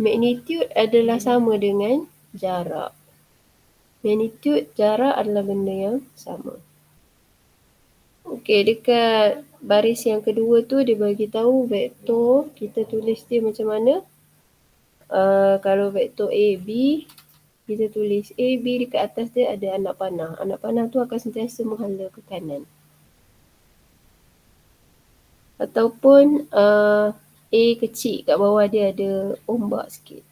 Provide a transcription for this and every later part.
Magnitude adalah sama dengan jarak. Magnitude, jarak adalah benda yang sama. Okey, dekat baris yang kedua tu dia bagi tahu vektor, kita tulis dia macam mana. Kalau vektor AB, kita tulis AB, dekat atas dia ada anak panah. Anak panah tu akan sentiasa menghala ke kanan. Ataupun A kecil, kat bawah dia ada ombak sikit.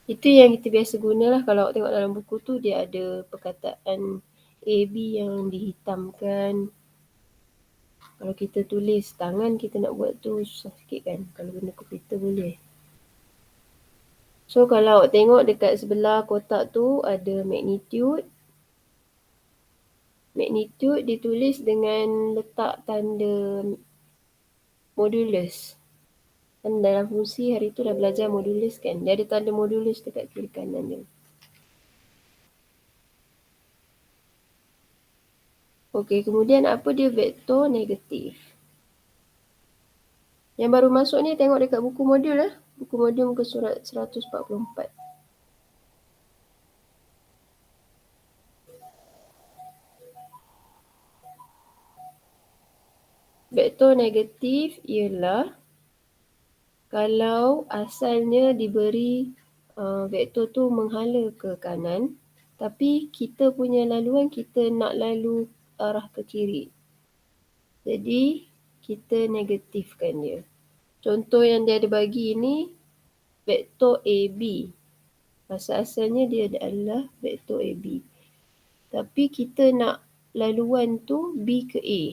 Itu yang kita biasa gunalah. Kalau awak tengok dalam buku tu, dia ada perkataan AB yang dihitamkan. Kalau kita tulis tangan, kita nak buat tu susah sikit kan. Kalau guna komputer boleh. So kalau awak tengok dekat sebelah kotak tu ada magnitude. Magnitude ditulis dengan letak tanda modulus. Dan dalam fungsi hari tu dah belajar modulus kan. Dia ada tanda modulus dekat kiri kanan dia. Okey, kemudian apa dia vektor negatif? Yang baru masuk ni tengok dekat buku modul lah. Buku modul muka surat 144. Vektor negatif ialah kalau asalnya diberi vektor tu menghala ke kanan, tapi kita punya laluan kita nak lalu arah ke kiri. Jadi kita negatifkan dia. Contoh yang dia ada bagi ni vektor AB. Asal-asalnya dia adalah vektor AB. Tapi kita nak laluan tu B ke A.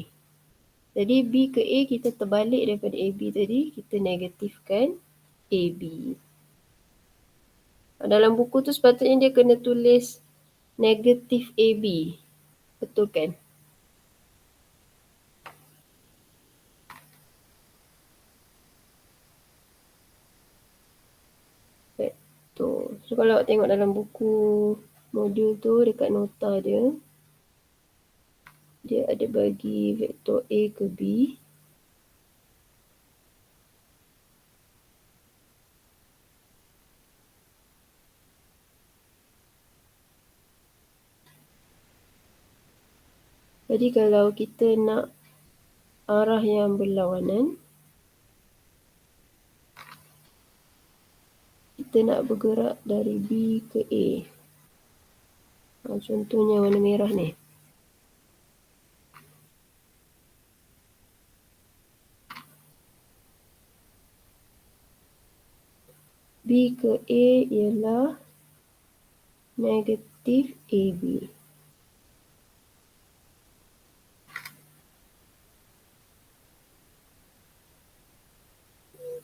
Jadi B ke A kita terbalik daripada AB tadi, kita negatifkan AB. Dalam buku tu sepatutnya dia kena tulis negatif AB. Betul kan? Vektor. So kalau awak tengok dalam buku modul tu dekat nota dia, dia ada bagi vektor A ke B. Jadi kalau kita nak arah yang berlawanan, kita nak bergerak dari B ke A. Contohnya warna merah ni. B ke A ialah negatif AB.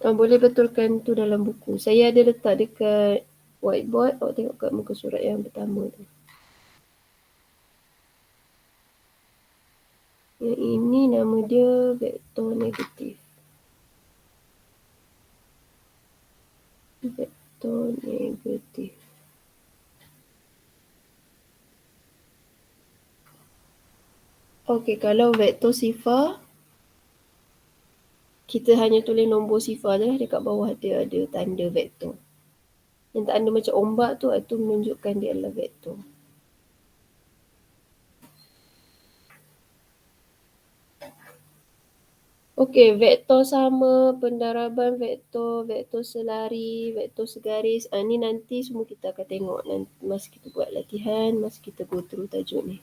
Boleh betulkan tu dalam buku. Saya ada letak dekat whiteboard. Awak tengok kat muka surat yang pertama tu. Yang ini nama dia vektor negatif. Vektor negatif. Okey, kalau vektor sifar, kita hanya tulis nombor sifar je lah. Dekat bawah dia ada tanda vektor. Yang tanda macam ombak tu, itu menunjukkan dia adalah vektor. Okey, vektor sama, pendaraban vektor, vektor selari, vektor segaris. Ni nanti semua kita akan tengok nanti masa kita buat latihan, masa kita go through tajuk ni.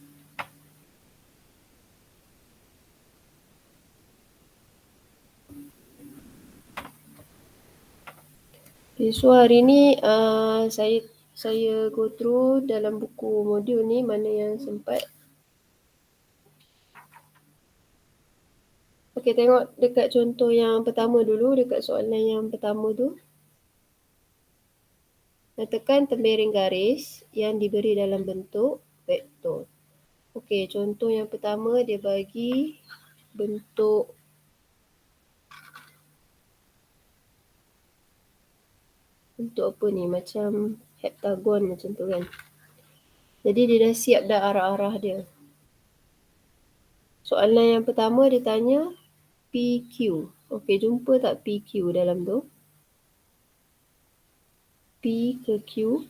Okay, so hari ni saya go through dalam buku modul ni mana yang sempat. Okey, tengok dekat contoh yang pertama dulu, dekat soalan yang pertama tu. Nyatakan tembereng garis yang diberi dalam bentuk vektor. Okey, contoh yang pertama dia bagi bentuk apa ni, macam heptagon macam tu kan. Jadi dia dah siap dah arah-arah dia. Soalan yang pertama dia tanya PQ. Okey, jumpa tak PQ dalam tu? P ke Q.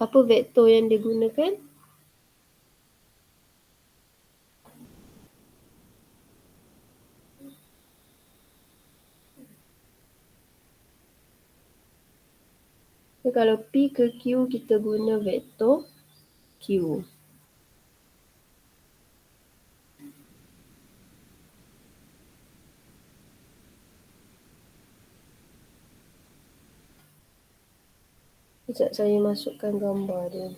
Apa vektor yang digunakan? So, kalau P ke Q kita guna vektor Q. Sekejap saya masukkan gambar dia.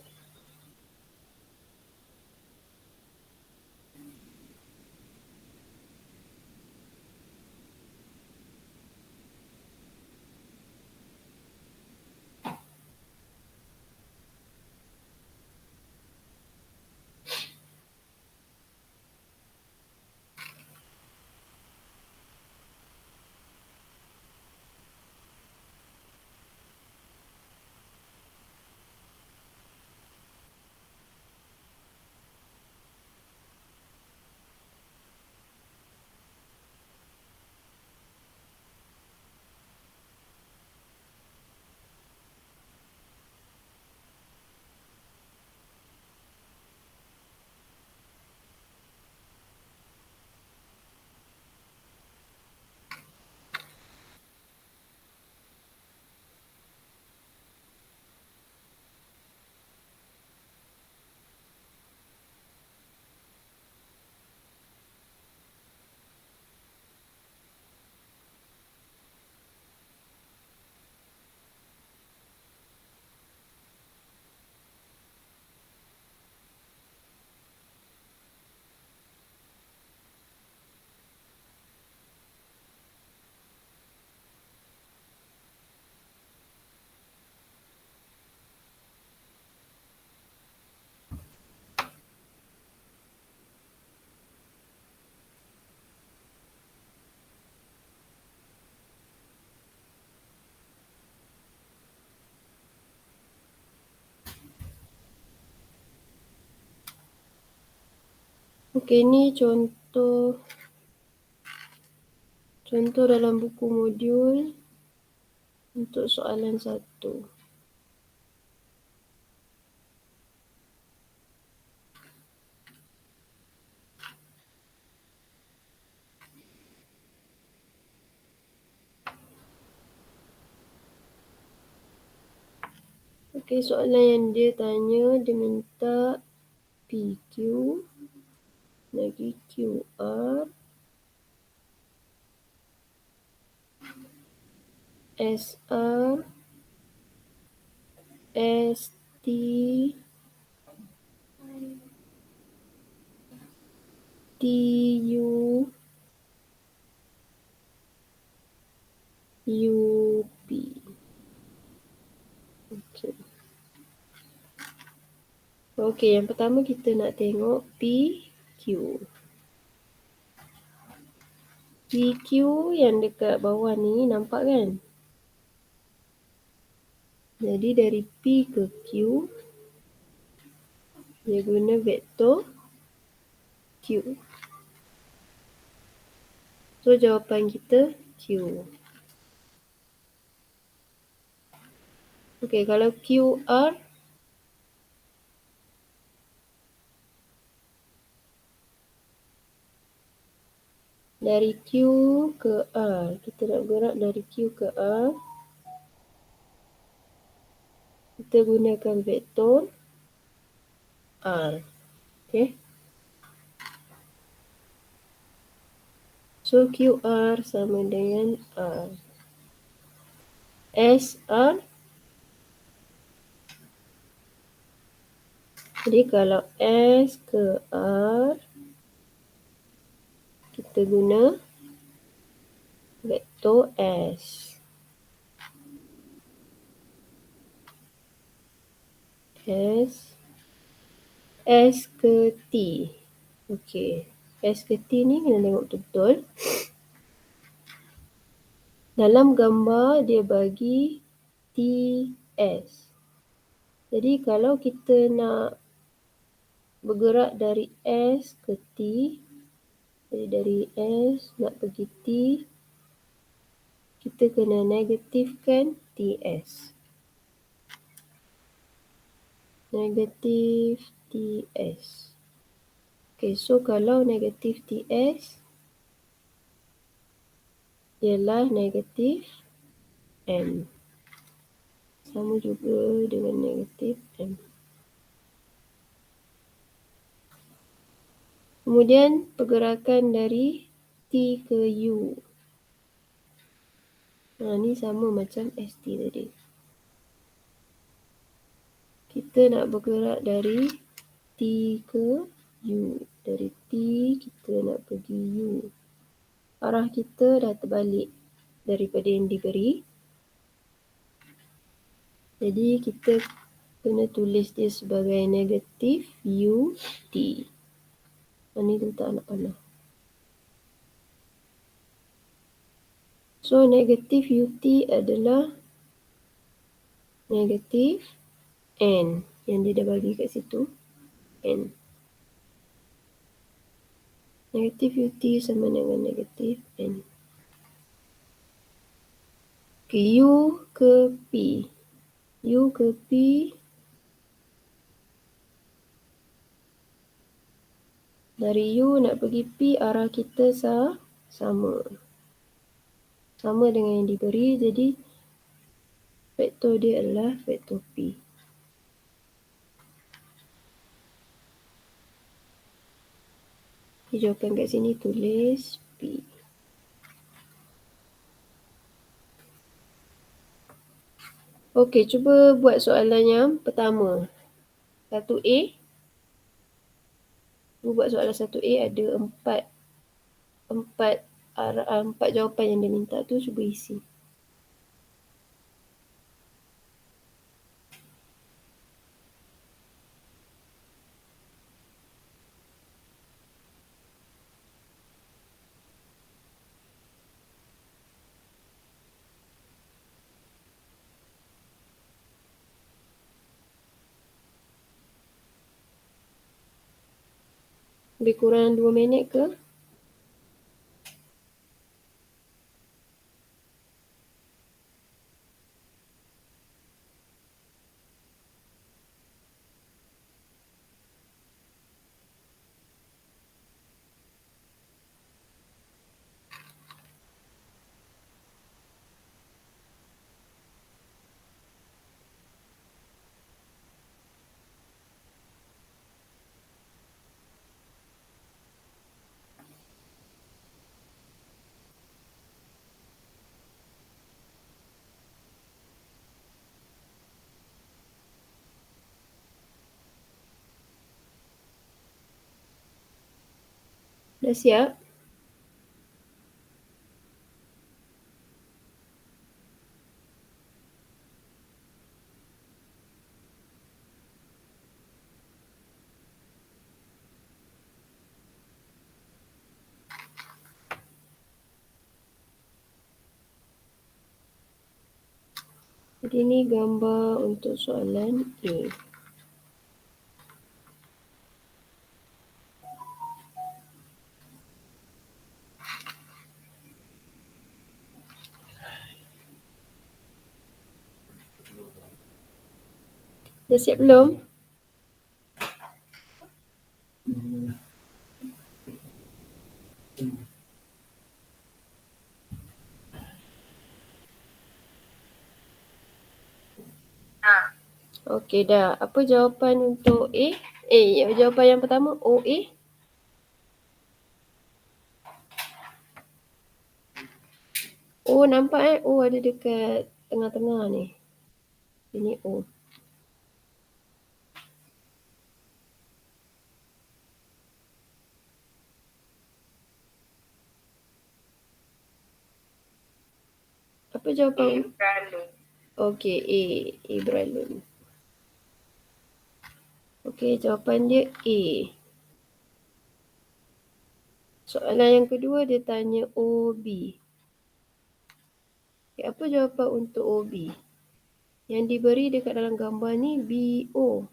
Okey, ni contoh dalam buku modul untuk soalan 1. Okey, soalan yang dia tanya, dia minta PQ lagi QR SR ST TU UP. Okey. Okey, yang pertama kita nak tengok PQ. PQ yang dekat bawah ni nampak kan? Jadi dari P ke Q dia guna vektor Q. So jawapan kita Q. Okey, kalau QR dari Q ke R, kita nak gerak dari Q ke R, kita gunakan vektor R. Okey. So QR sama dengan R. SR, jadi kalau S ke R kita guna vektor S. S ke T. Okey. S ke T ni kena tengok betul-betul. Dalam gambar dia bagi TS. Jadi kalau kita nak bergerak dari S ke T, jadi dari S nak pergi T, kita kita kena negatifkan TS. Negatif TS. Okay, so kalau negatif TS ialah negatif M. Sama juga dengan negatif M. Kemudian pergerakan dari T ke U. Ni sama macam ST tadi. Kita nak bergerak dari T ke U. Dari T kita nak pergi U. Arah kita dah terbalik daripada yang diberi. Jadi kita kena tulis dia sebagai negatif UT. Ni letak anak panah. So negatif UT adalah negatif N yang dia dah bagi kat situ. N. Negatif UT sama dengan negatif N. Okay, U ke P. U ke P dari U nak pergi P, arah kita sama. Sama dengan yang diberi, jadi vektor dia adalah vektor P. Jawapan kat sini tulis P. Okey, cuba buat soalan yang pertama. 1A. Cuba buat soalan 1A, ada empat jawapan yang dia minta tu, cuba isi. Lebih kurang 2 minit ke? Dah siap? Jadi ni gambar untuk soalan A. Dah siap belum? Okey dah. Apa jawapan untuk A? Jawapan yang pertama OA. O nampak O ada dekat tengah-tengah ni. Ini O. Apa jawapan? Okey, A beralun. Okey, jawapan dia A. Soalan yang kedua dia tanya OB. Okay, apa jawapan untuk OB? Yang diberi dekat dalam gambar ni BO.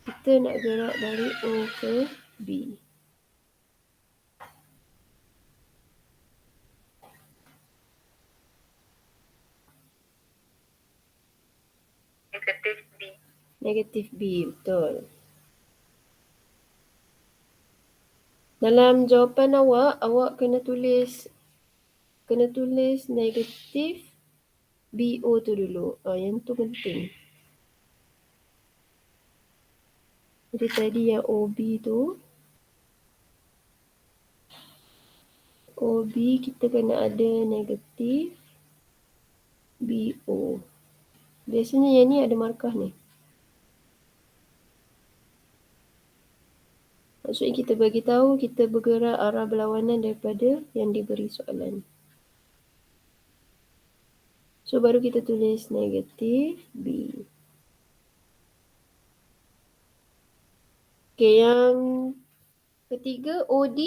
Kita nak gerak dari O ke B. Negatif B, betul. Dalam jawapan awak kena tulis negatif BO tu dulu. Yang tu penting. Jadi tadi yang OB tu, OB kita kena ada negatif BO. Biasanya yang ni ada markah ni. Maksudnya kita bagi tahu kita bergerak arah berlawanan daripada yang diberi soalan. So baru kita tulis negatif B. Okay, yang ketiga OD.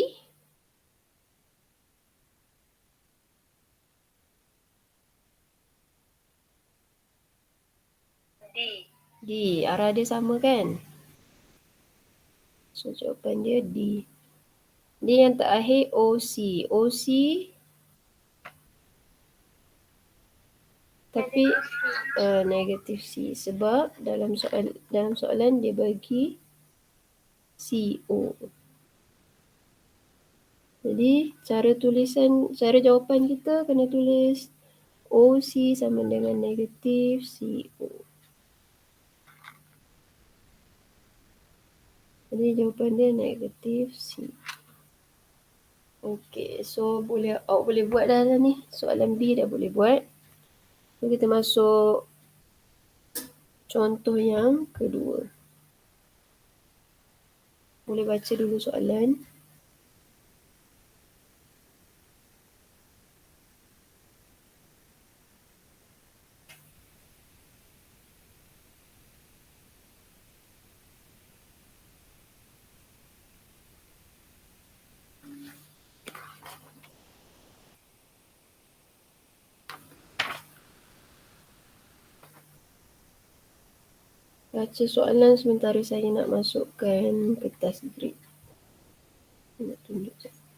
D. Arah dia sama kan? So jawapan dia D. Dia yang terakhir OC. OC tapi negatif C sebab dalam soalan dia bagi CO. Jadi cara jawapan kita kena tulis OC sama dengan negatif CO. Jadi jawapan dia negatif C. Okey, so awak boleh buat dah ni. Soalan B dah boleh buat. So kita masuk contoh yang kedua. Boleh baca dulu soalan. Baca soalan sementara saya nak masukkan kertas grid. Nak tunjuk sekejap.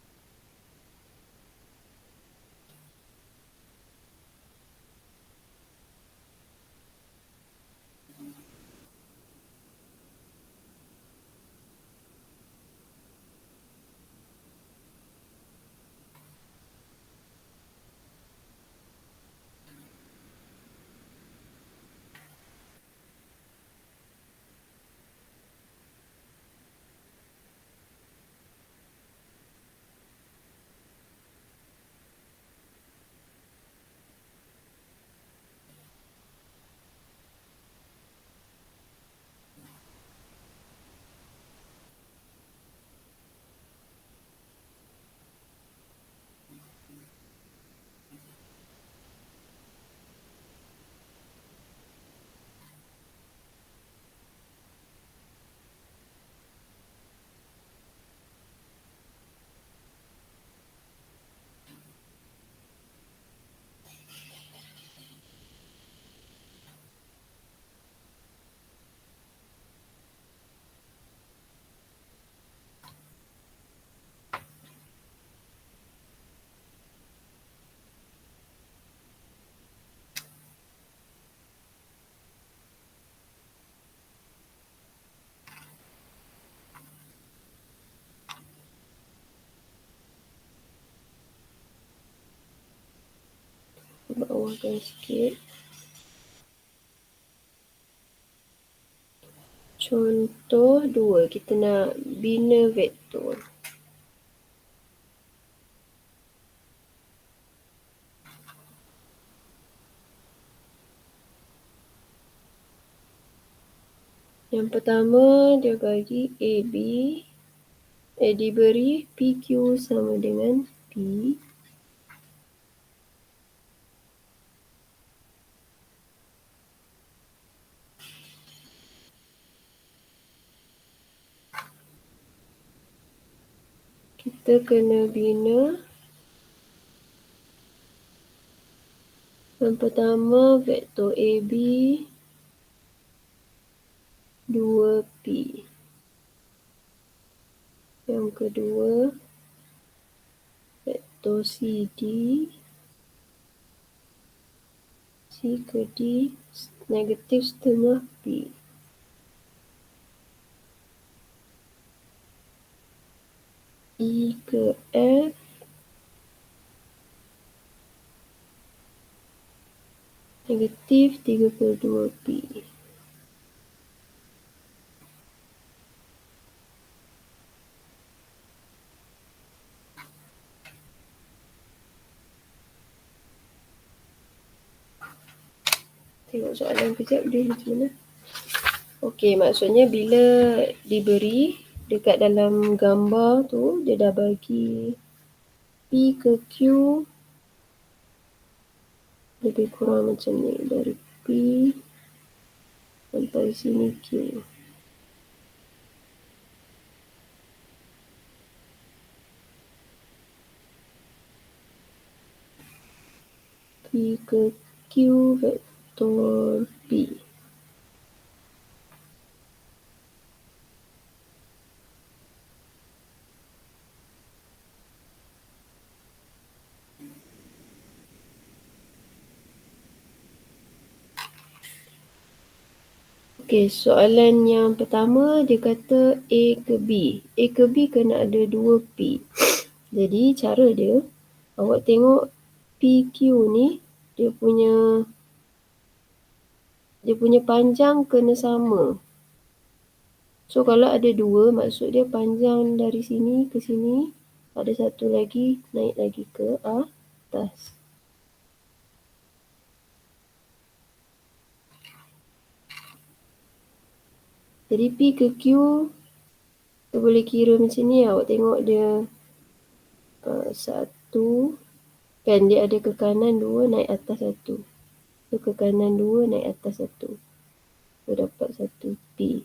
Bawahkan sikit. Contoh 2, kita nak bina vektor. Yang pertama dia bagi AB, diberi PQ sama dengan P. Kita kena bina yang pertama vektor AB 2P. Yang kedua vektor CD C ke D negatif setengah P. E ke F negatif 32P. Tengok soalan kejap dia macam mana. Okey, maksudnya bila diberi dekat dalam gambar tu dia dah bagi P ke Q lebih kurang macam ni, dari P sampai sini Q. P ke Q vektor P. Okey, soalan yang pertama dia kata A ke B. A ke B kena ada 2P. Jadi cara dia, awak tengok PQ ni dia punya panjang kena sama. So kalau ada 2, maksud dia panjang dari sini ke sini, ada satu lagi naik lagi ke atas. Jadi P ke Q kita boleh kira macam ni. Awak tengok dia 1, kan dia ada ke kanan 2 naik atas 1. So ke kanan 2 naik atas 1. So dapat 1P.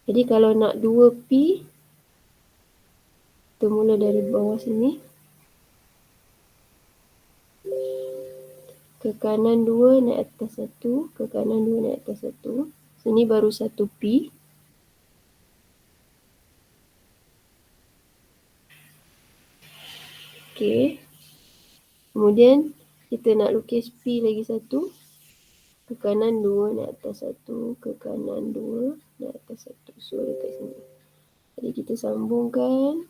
Jadi kalau nak 2P, kita mula dari bawah sini. Ke kanan 2 naik atas 1. Ke kanan 2 naik atas 1. Sini baru 1P. Okey. Kemudian kita nak lukis P lagi satu. Ke kanan 2 naik atas 1. Ke kanan 2 naik atas 1. So dekat sini. Jadi kita sambungkan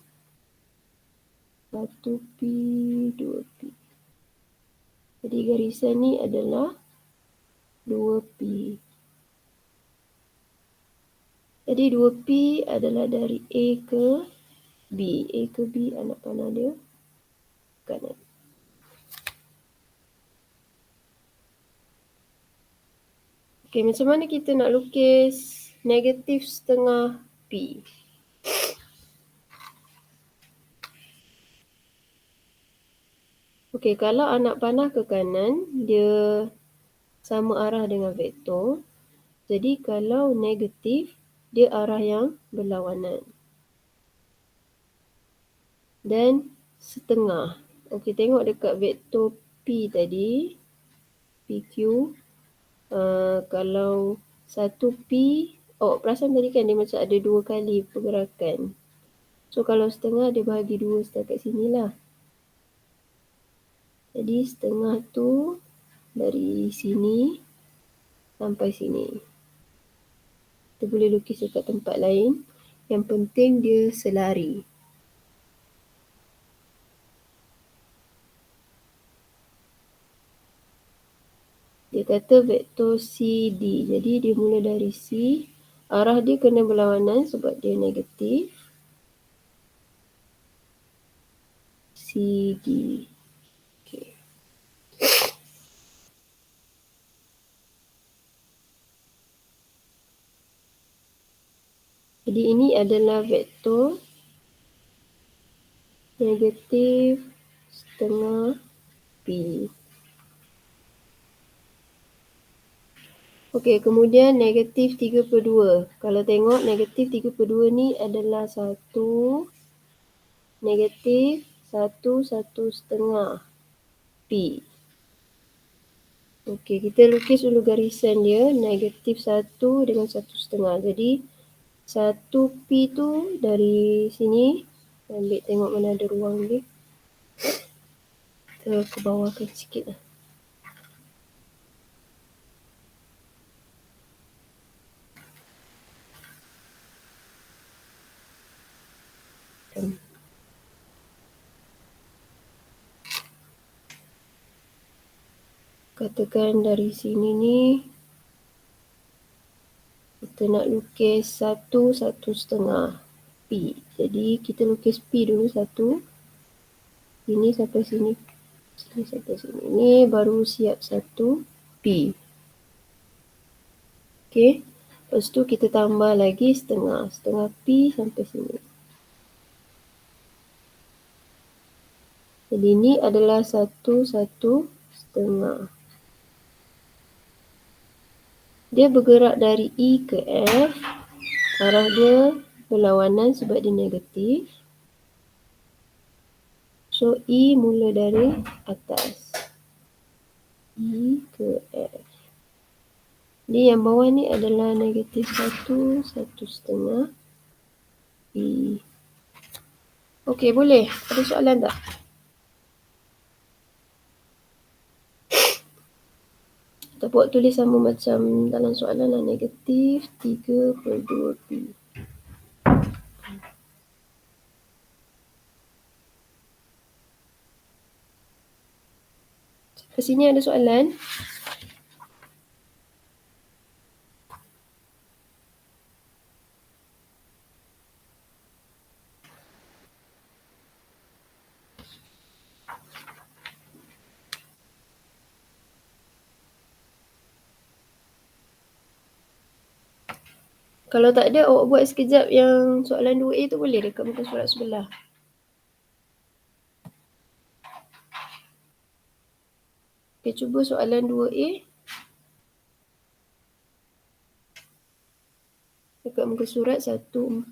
1P, 2P. Jadi garisan ni adalah 2P. Jadi 2P adalah dari A ke B. A ke B anak panah dia kanan. Okey, macam mana kita nak lukis negatif setengah P? Okey, kalau anak panah ke kanan, dia sama arah dengan vektor. Jadi kalau negatif, dia arah yang berlawanan. Dan setengah. Okey, tengok dekat vektor P tadi, PQ. Kalau 1P, perasan tadi kan dia macam ada 2 kali pergerakan. So kalau setengah dia bahagi 2 setakat sini lah. Jadi setengah tu dari sini sampai sini. Kita boleh lukis dekat tempat lain. Yang penting dia selari. Dia kata vektor CD. Jadi dia mula dari C. Arah dia kena berlawanan sebab dia negatif. CD. Okay. Jadi ini adalah vektor negatif setengah P. Okey, kemudian negatif 3/2. Kalau tengok negatif 3/2 ni adalah 1 negatif 1/1/2 P. Okey, kita lukis dulu garisan dia. Negatif 1 dengan 1/2. Jadi 1P tu dari sini. Ambil tengok mana ada ruang dia. Kita ke bawahkan sikit lah. Katakan dari sini ni kita nak lukis 1,5 P. Jadi kita lukis P dulu satu. Ini sampai sini. Sini sampai sini. Ini baru siap 1 P. Okey. Lepas tu kita tambah lagi setengah. Setengah P sampai sini. Jadi ini adalah 1,5. Dia bergerak dari E ke F. Arah dia berlawanan sebab dia negatif. So, E mula dari atas. E ke F. Jadi yang bawah ni adalah negatif 1, 1,5 E. Okey, boleh. Ada soalan tak? Kita buat tulis sama macam dalam soalan lah. Negatif 3/2 P. Ke sini ada soalan? Kalau tak ada, awak buat sekejap yang soalan 2A tu boleh dekat muka surat sebelah. Okay, cuba soalan 2A. Dekat muka surat 146.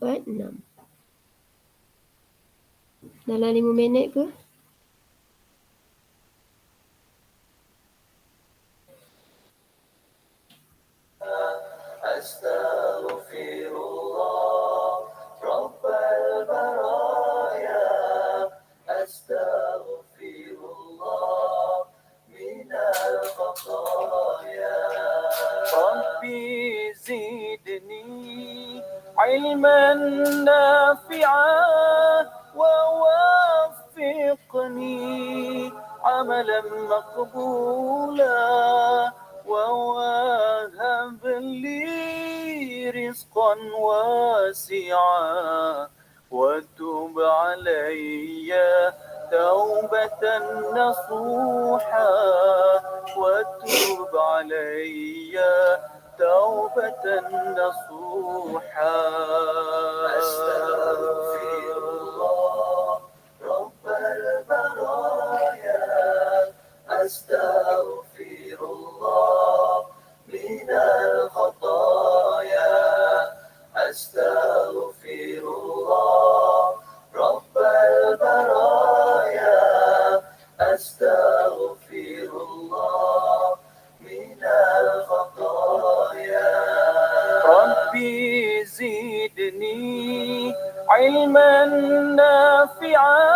Dalam 5 minit ke? Astaghfirullah Rabbal baraya Astaghfirullah minal khataya Rabbi zidni ilman nafi'an wa waffiqni amalan maqbula ووهب لي رزقا واسعا وتب علي توبة نصوحا وتب علي توبة نصوحا أستغفر الله رب البرايا أستغفر الله من الخطايا أستغفر الله رب البرايا أستغفر الله من الخطايا ربي زدني علما نافعا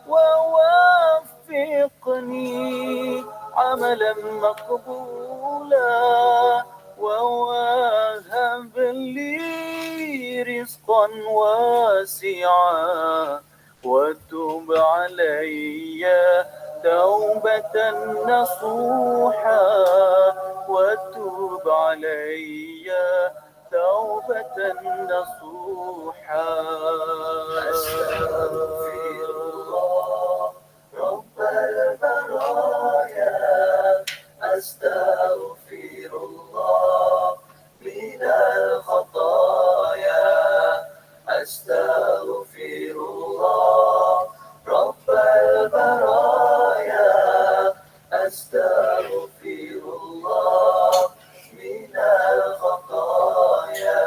ووفقني عملا مقبولا ووهب لي رزقا واسعا وتب علي توبة نصوحا وتب علي توبة نصوحا أستغفر الله رب البرايا أستغفر الله من الخطايا أستغفر الله رب البرايا أستغفر الله من الخطايا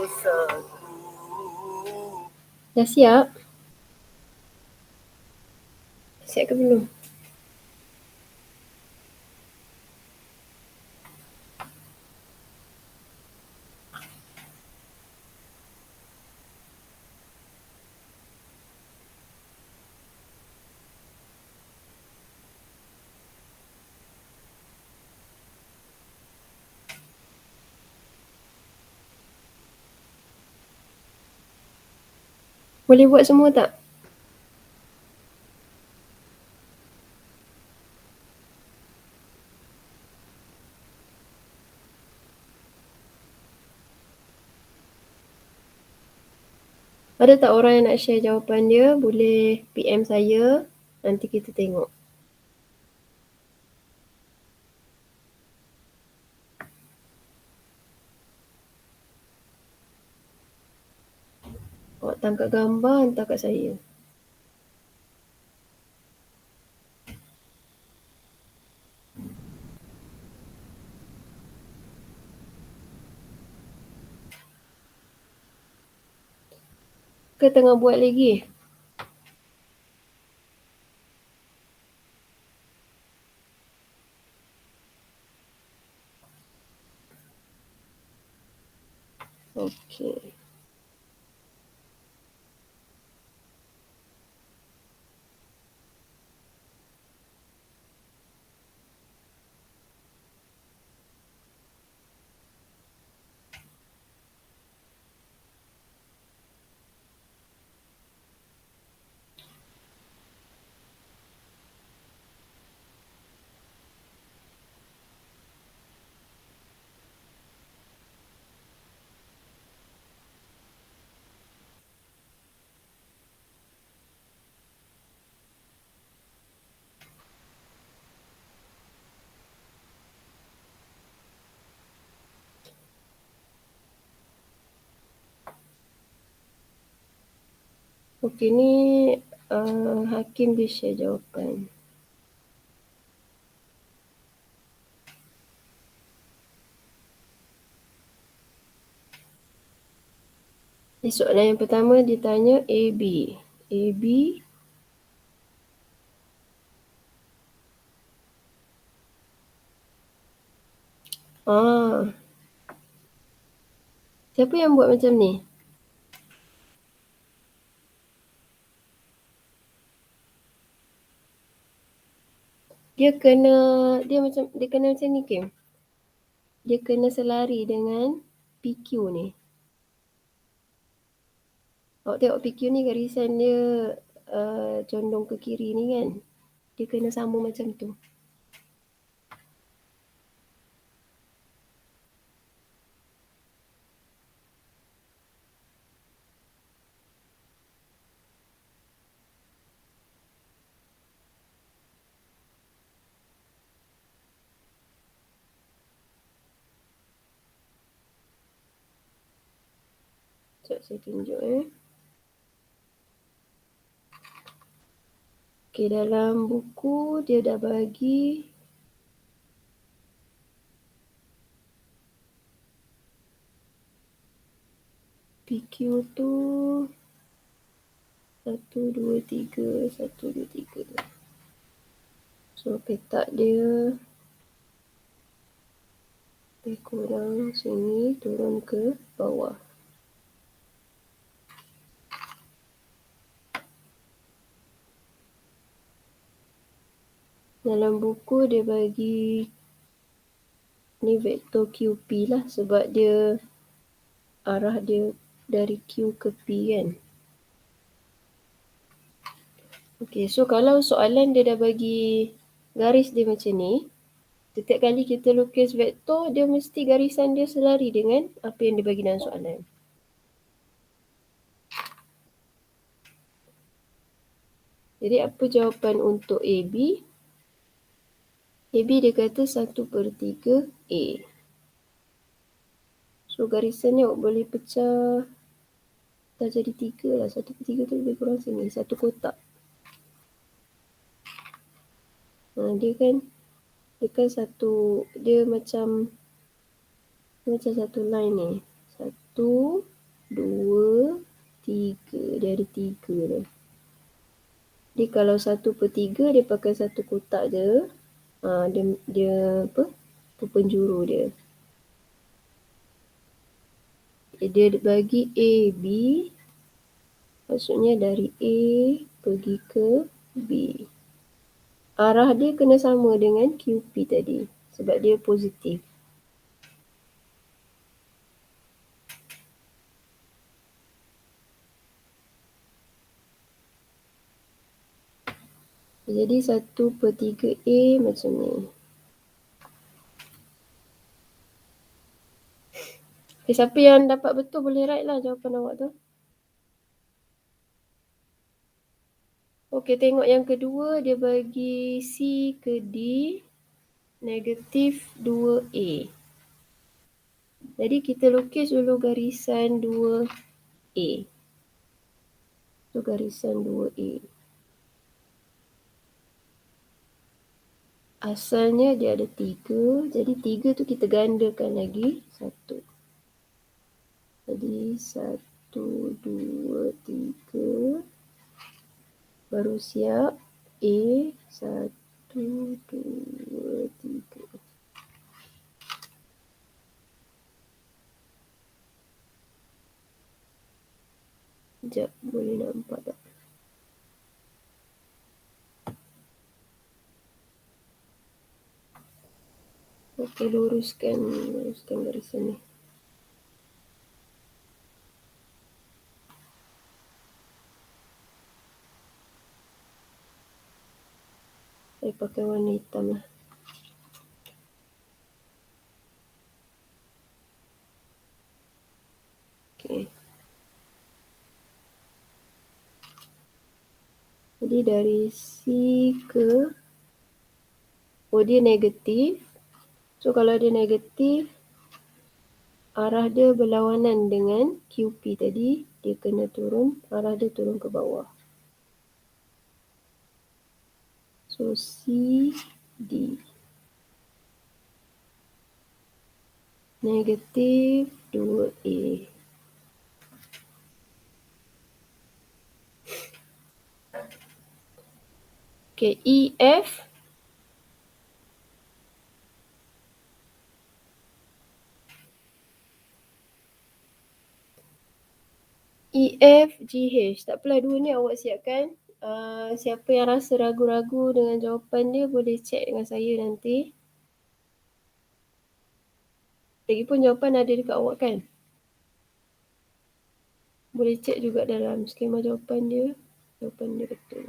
dosaku. Dah siap? Siap ke belum? Boleh buat semua tak? Ada tak orang yang nak share jawapan dia? Boleh PM saya. Nanti kita tengok. Awak tangkap gambar, hantar kat saya. Ke tengah buat lagi? Okey. Okey, ni Hakim dia share jawapan. Di soalan yang pertama dia tanya AB. AB siapa yang buat macam ni? Dia kena macam ni, Kim. Dia kena selari dengan PQ ni. Awak tengok PQ ni garisan dia condong ke kiri ni kan. Dia kena sama macam tu. Sekejap saya tunjuk Okey, dalam buku dia dah bagi PQ tu 1, 2, 3, 1, 2, 3. So petak dia lebih kurang sini turun ke bawah. Dalam buku dia bagi ni vektor QP lah sebab dia arah dia dari Q ke P kan. Okey, so kalau soalan dia dah bagi garis dia macam ni, setiap kali kita lukis vektor, dia mesti garisan dia selari dengan apa yang dia bagi dalam soalan. Jadi apa jawapan untuk AB? AB dia kata 1/3 A. So garisan ni awak boleh pecah dah jadi 3 lah. 1/3 tu lebih kurang sini. Satu kotak. Dia kan satu, dia macam satu line ni. 1, 2, 3. Dia ada 3 dia. Jadi kalau 1/3 dia pakai satu kotak je. Dia apa? Penjuru dia. Dia bagi A, B. Maksudnya dari A pergi ke B. Arah dia kena sama dengan QP tadi. Sebab dia positif. Jadi 1/3 A macam ni. Siapa yang dapat betul boleh write lah jawapan awak tu. Okey, tengok yang kedua dia bagi C ke D negatif 2A. Jadi kita lukis dulu garisan 2A. Tu garisan 2A. Asalnya dia ada 3. Jadi 3 tu kita gandakan lagi 1. Jadi 1, 2, 3. Baru siap A. 1, 2, 3. Sekejap, boleh nampak tak? Okey, luruskan garisan ni. Saya pakai warna hitam lah. Okey. Jadi dari C ke dia negatif. So kalau dia negatif, arah dia berlawanan dengan QP tadi. Dia kena turun, arah dia turun ke bawah. So C, D. Negatif 2A. Okay, EF. EFGH. Tak apalah, dua ni awak siapkan. Siapa yang rasa ragu-ragu dengan jawapan dia boleh check dengan saya nanti. Lagipun jawapan ada dekat awak kan? Boleh check juga dalam skema jawapan dia. Jawapan dia betul.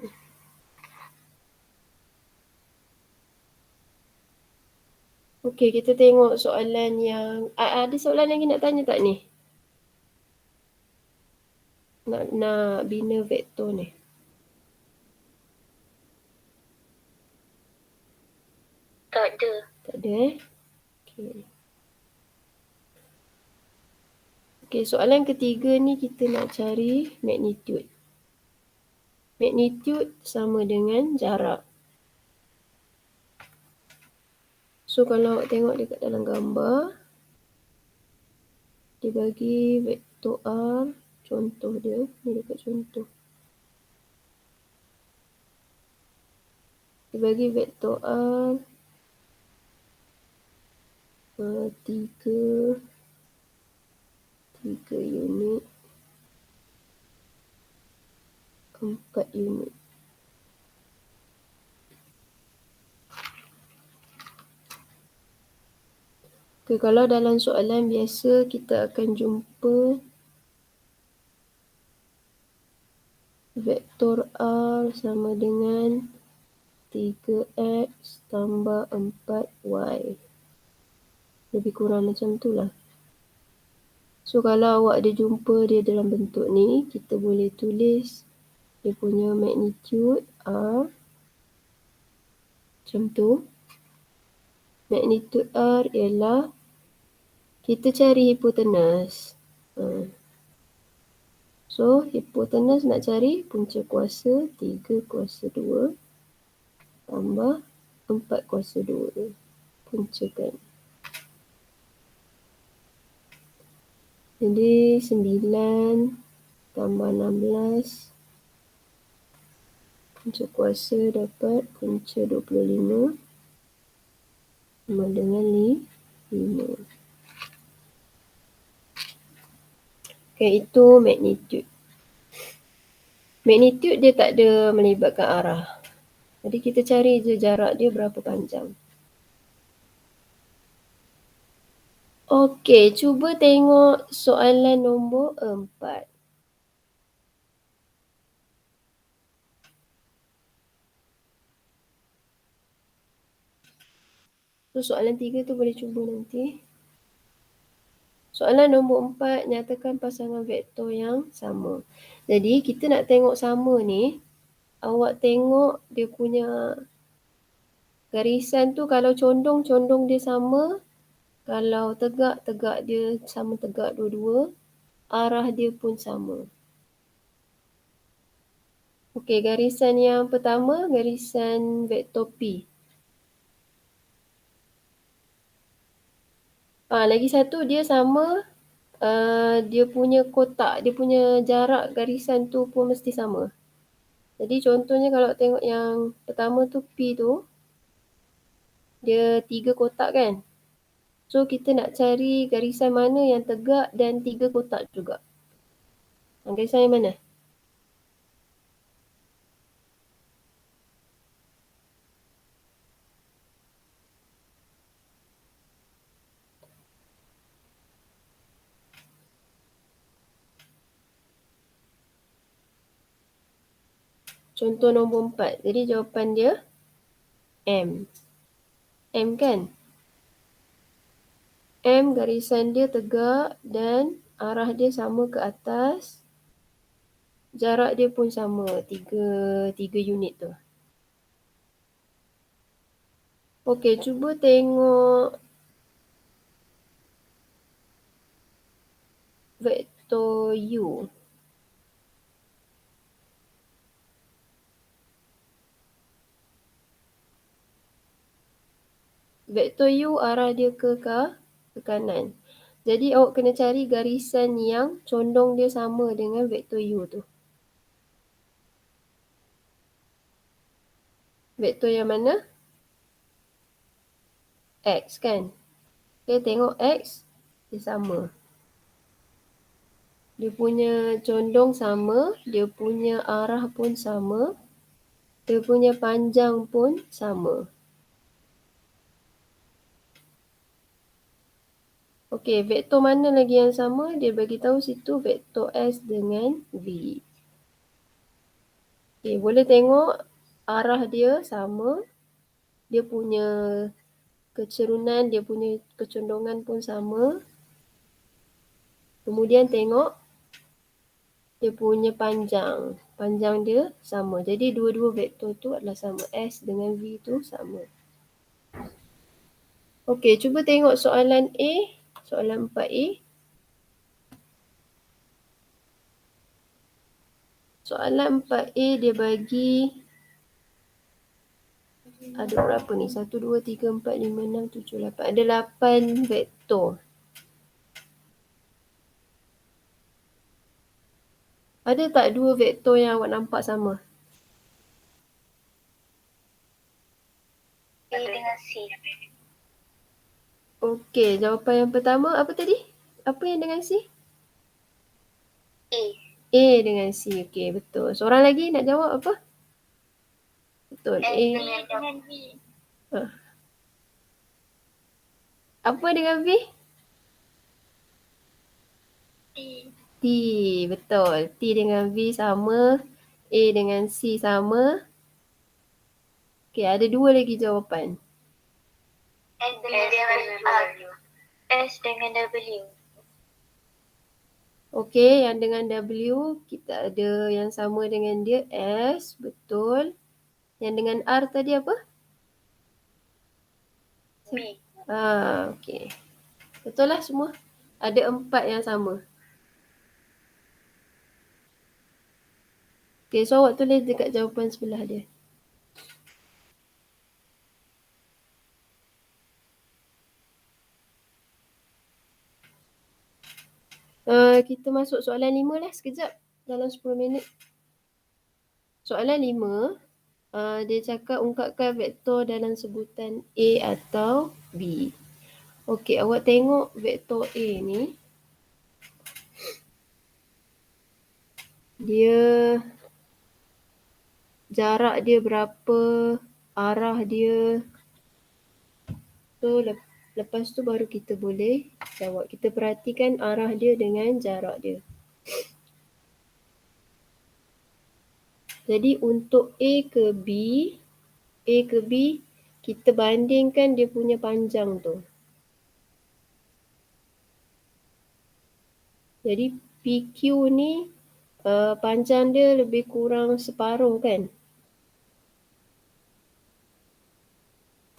Okey, kita tengok soalan yang... Ada soalan lagi nak tanya tak ni? Nak bina vektor ni. Tak ada. Tak ada Okey. Okey, soalan ketiga ni kita nak cari magnitude. Magnitude sama dengan jarak. So kalau awak tengok dekat dalam gambar, dia bagi vektor R, contoh dia, ni dekat contoh. Dia bagi vektor R 3 unit, 4 unit. Okay, kalau dalam soalan biasa kita akan jumpa vektor R sama dengan 3x tambah 4y. Lebih kurang macam tu lah. So kalau awak ada jumpa dia dalam bentuk ni, kita boleh tulis dia punya magnitude R macam tu. Magnitude R ialah kita cari hipotenus. So hipotenus nak cari punca kuasa 3 kuasa 2 tambah 4 kuasa 2. Puncakan. Jadi 9 tambah 16 punca kuasa dapat punca 25 sama dengan 5. Okay, itu magnitude. Magnitude dia tak ada melibatkan arah. Jadi kita cari je jarak dia berapa panjang. Okey, cuba tengok soalan nombor 4. So, soalan 3 tu boleh cuba nanti. Soalan nombor 4, nyatakan pasangan vektor yang sama. Jadi, kita nak tengok sama ni, awak tengok dia punya garisan tu kalau condong dia sama. Kalau tegak dia sama tegak dua-dua. Arah dia pun sama. Okey, garisan yang pertama, garisan vektor P. Lagi satu dia sama, dia punya kotak, dia punya jarak garisan tu pun mesti sama. Jadi contohnya kalau tengok yang pertama tu P tu, dia 3 kotak kan. So kita nak cari garisan mana yang tegak dan 3 kotak juga. Garisan yang mana? Contoh nombor 4. Jadi jawapan dia M. M kan? M garisan dia tegak dan arah dia sama ke atas. Jarak dia pun sama, 3 unit tu. Okey, cuba tengok vektor U. Vektor U arah dia ke kanan. Jadi awak kena cari garisan yang condong dia sama dengan vektor U tu. Vektor yang mana? X kan? Okay, tengok X, dia sama. Dia punya condong sama, dia punya arah pun sama, dia punya panjang pun sama. Okey, vektor mana lagi yang sama? Dia bagi tahu situ vektor S dengan V. Okey, boleh tengok arah dia sama. Dia punya kecerunan, dia punya kecondongan pun sama. Kemudian tengok dia punya panjang. Panjang dia sama. Jadi dua-dua vektor tu adalah sama. S dengan V tu sama. Okey, cuba tengok soalan A. Soalan 4A. Soalan 4A dia bagi ada berapa ni? 1, 2, 3, 4, 5, 6, 7, 8. Ada 8 vektor. Ada tak 2 vektor yang awak nampak sama? A dengan C. Okey, jawapan yang pertama apa tadi? Apa yang dengan C? A. A dengan C. Okey, betul. Seorang lagi nak jawab apa? Betul. S A. dengan V. Apa dengan V? T. T. Betul. T dengan V sama. A dengan C sama. Okey, ada 2 lagi jawapan. S dengan W. S dengan W. Okey, yang dengan W kita ada yang sama dengan dia S. Betul. Yang dengan R tadi apa? B. Okey. Betul lah semua. Ada 4 yang sama. Okey, so awak tulis dekat jawapan sebelah dia. Kita masuk soalan 5 lah sekejap dalam 10 minit. Soalan 5, dia cakap ungkapkan vektor dalam sebutan A atau B. Okey, awak tengok vektor A ni. Dia jarak dia berapa, arah dia. So lepas tu baru kita boleh jawab. Kita perhatikan arah dia dengan jarak dia. Jadi untuk A ke B, kita bandingkan dia punya panjang tu. Jadi PQ ni panjang dia lebih kurang separuh kan.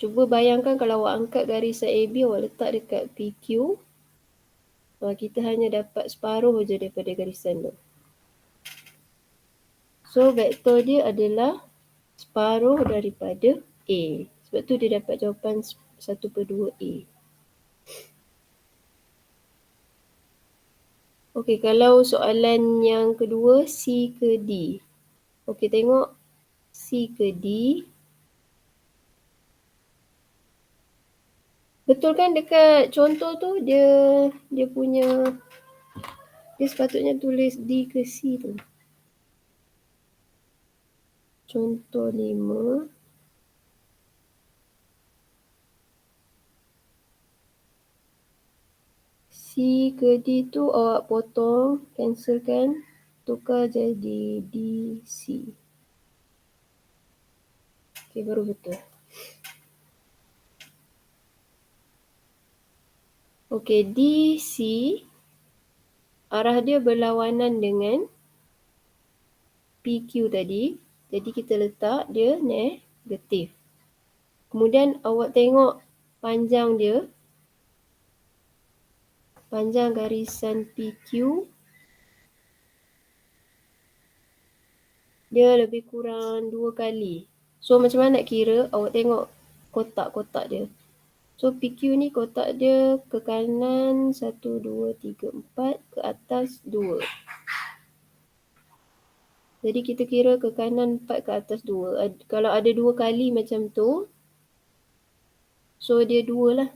Cuba bayangkan kalau awak angkat garisan AB, awak letak dekat PQ, kita hanya dapat separuh je daripada garisan tu. So vektor dia adalah separuh daripada A. Sebab tu dia dapat jawapan 1/2A. Okey, kalau soalan yang kedua, C ke D. Okey, tengok C ke D. Betul kan dekat contoh tu dia sepatutnya tulis D ke C tu. Contoh 5. C ke D tu awak potong, cancelkan, tukar jadi DC. Okey, baru betul. Okey, DC arah dia berlawanan dengan PQ tadi. Jadi kita letak dia negatif. Kemudian awak tengok panjang dia. Panjang garisan PQ dia lebih kurang 2 kali. So macam mana nak kira? Awak tengok kotak-kotak dia. So PQ ni kotak dia ke kanan 1, 2, 3, 4, ke atas 2. Jadi kita kira ke kanan 4, ke atas 2. Kalau ada 2 kali macam tu, so dia 2 lah.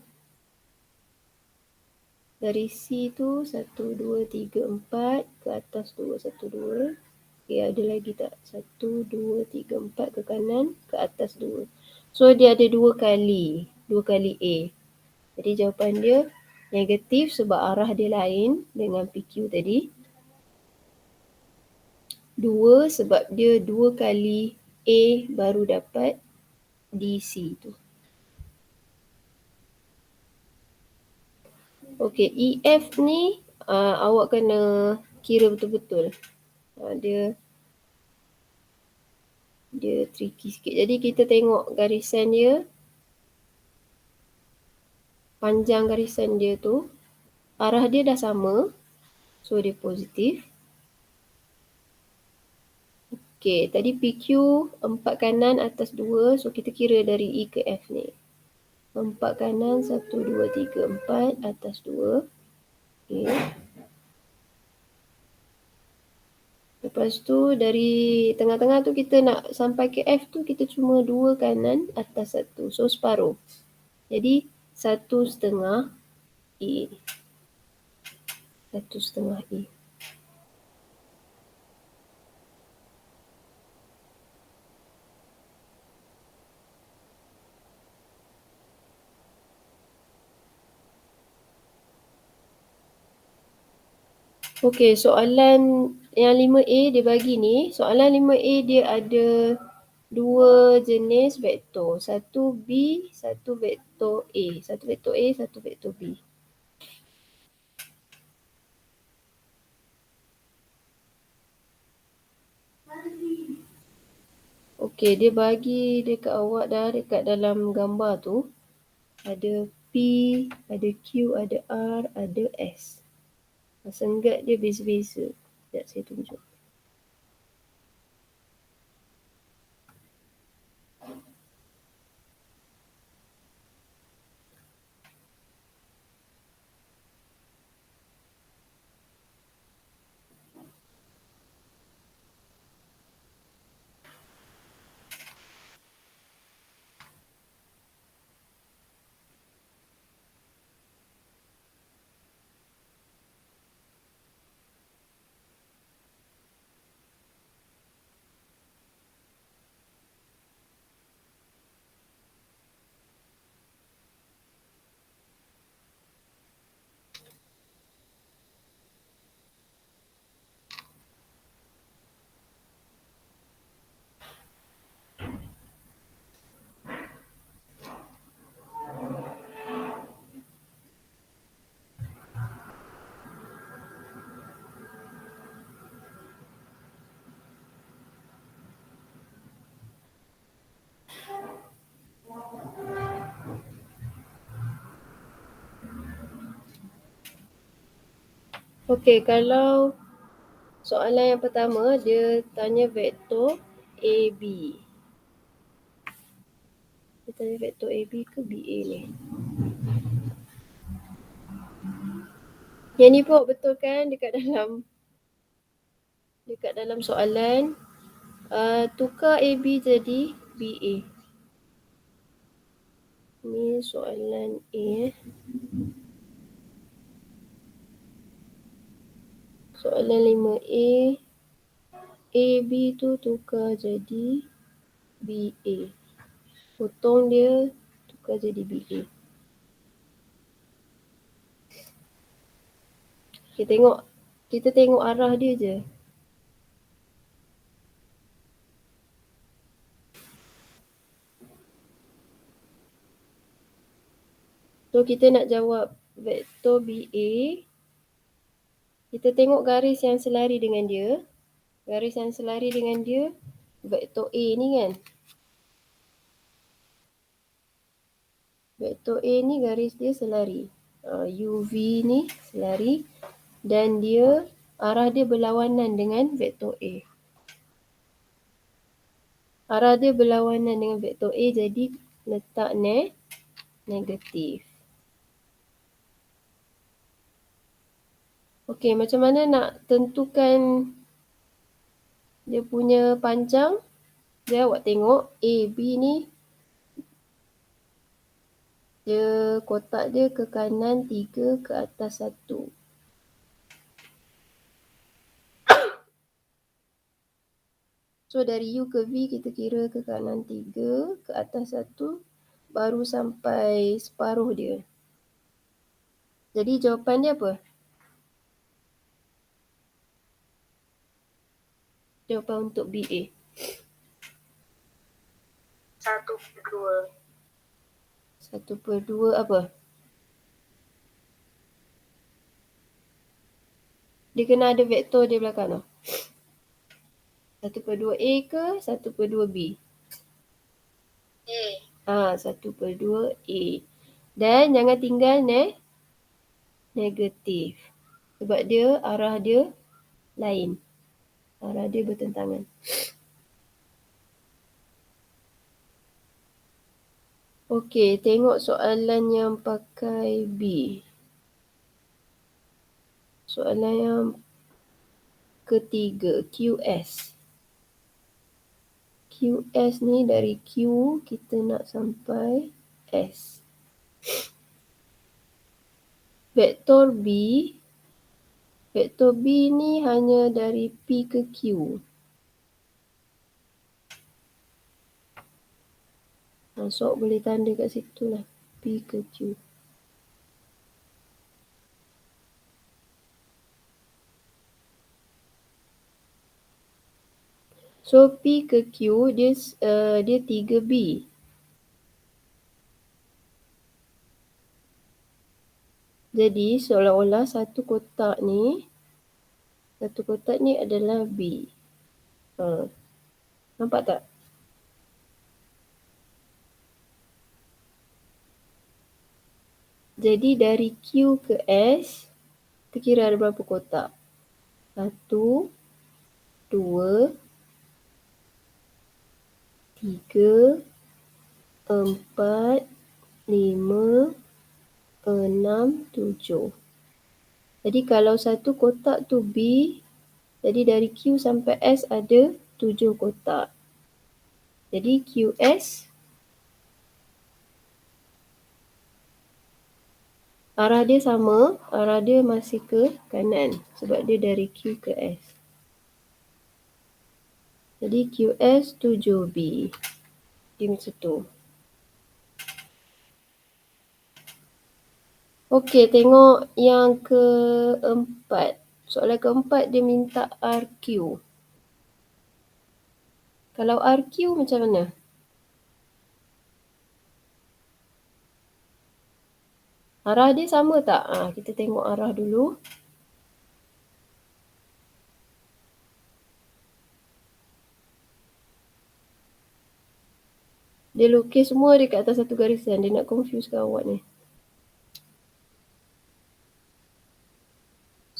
Dari C tu 1, 2, 3, 4, ke atas 2, 1, 2. Okay, ada lagi tak? 1, 2, 3, 4 ke kanan, ke atas 2. So dia ada 2 kali. 2 kali A. Jadi jawapan dia negatif sebab arah dia lain dengan PQ tadi. 2 sebab dia 2 kali A baru dapat DC tu. Okey, EF ni awak kena kira betul-betul. Dia tricky sikit. Jadi kita tengok garisan dia. Panjang garisan dia tu. Arah dia dah sama. So dia positif. Okey, tadi PQ 4 kanan atas 2. So kita kira dari E ke F ni. 4 kanan 1, 2, 3, 4 atas 2. Okey. Lepas tu dari tengah-tengah tu kita nak sampai ke F tu kita cuma 2 kanan atas 1. So separuh. Jadi 1/2 E. 1/2 E. Okey, soalan yang 5A dia bagi ni. Soalan 5A dia ada 2 jenis vektor. Satu B, satu vektor A. Satu vektor A, satu vektor B. Okey, dia bagi dekat awak dah dekat dalam gambar tu. Ada P, ada Q, ada R, ada S. Senggat dia beza-beza. Sekejap saya tunjuk. Okey, kalau soalan yang pertama dia tanya vektor AB. Dia tanya vektor AB ke BA ni. Yang ni pun betul kan dekat dalam soalan. Tukar AB jadi BA. Ni soalan A. Soalan 5A. AB tu tukar jadi BA. Potong dia tukar jadi BA. Kita tengok arah dia je. So kita nak jawab vektor BA. Kita tengok garis yang selari dengan dia. Garis yang selari dengan dia vektor A ni kan. Vektor A ni garis dia selari. UV ni selari dan dia arah dia berlawanan dengan vektor A. Arah dia berlawanan dengan vektor A jadi letak negatif. Okey, macam mana nak tentukan dia punya panjang? Dia awak tengok AB ni dia kotak dia ke kanan 3, ke atas 1. So dari U ke V kita kira ke kanan 3, ke atas 1, baru sampai separuh dia. Jadi jawapan dia apa? Jawapan untuk BA. 1/2. 1/2 apa? Dia kena ada vektor di belakang tau. 1/2A ke 1/2B? A. 1/2A. Dan jangan tinggal negatif. Sebab dia arah dia lain. Arah dia bertentangan. Okey, tengok soalan yang pakai B. Soalan yang ketiga, QS. QS ni dari Q kita nak sampai S. Vektor B ni hanya dari P ke Q. So boleh tanda kat situ lah, P ke Q. So P ke Q dia 3B. Jadi seolah-olah satu kotak ni adalah B. Nampak tak? Jadi dari Q ke S, kita kira ada berapa kotak? 1, 2, 3, 4, 5, 6, 7. Jadi kalau satu kotak tu B, jadi dari Q sampai S ada 7 kotak. Jadi QS arah dia sama, arah dia masih ke kanan sebab dia dari Q ke S. Jadi QS 7B. Dia macam tu. Okey, tengok yang keempat. Soalan keempat dia minta RQ. Kalau RQ macam mana? Arah dia sama tak? Kita tengok arah dulu. Dia lukis semua dekat atas satu garisan. Dia nak confusekan awak ni.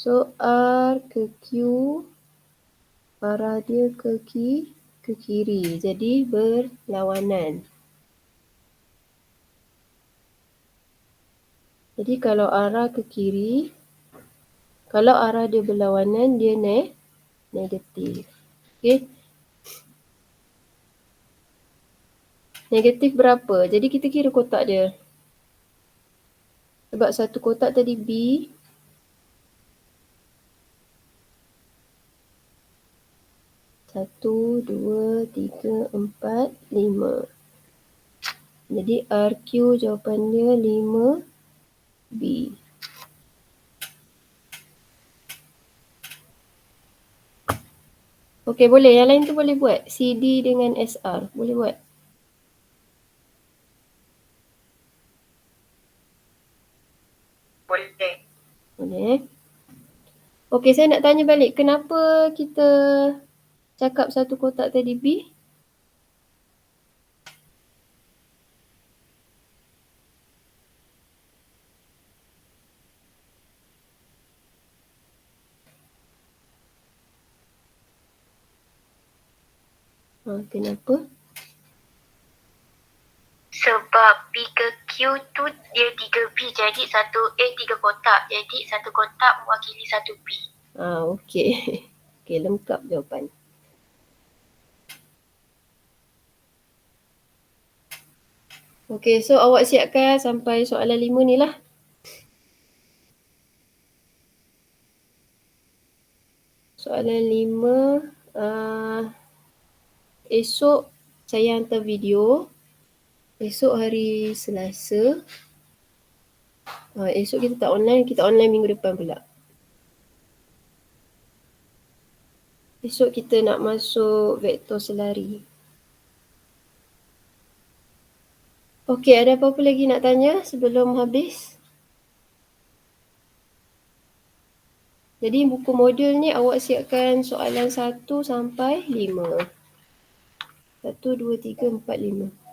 So R ke Q, arah dia ke kiri. Jadi berlawanan. Jadi kalau arah ke kiri, kalau arah dia berlawanan, dia negatif. Okey. Negatif berapa? Jadi kita kira kotak dia. Sebab satu kotak tadi B. Satu, dua, tiga, empat, lima. Jadi RQ jawapan dia 5B. Okey, boleh. Yang lain tu boleh buat. CD dengan SR. Boleh buat. Boleh. Boleh. Okey, saya nak tanya balik. Kenapa kita cakap satu kotak tadi B? Kenapa? Sebab P ke Q tu dia 3B. Jadi satu A 3 kotak. Jadi satu kotak mewakili satu B. Okey. Okey, lengkap jawapan. Okey, so awak siapkan sampai soalan 5 ni lah. Soalan 5. Esok saya hantar video. Esok hari Selasa. Esok kita tak online. Kita online minggu depan pula. Esok kita nak masuk vektor selari. Okey, ada apa-apa lagi nak tanya sebelum habis? Jadi buku modul ni awak siapkan soalan 1 sampai 5. 1, 2, 3, 4, 5.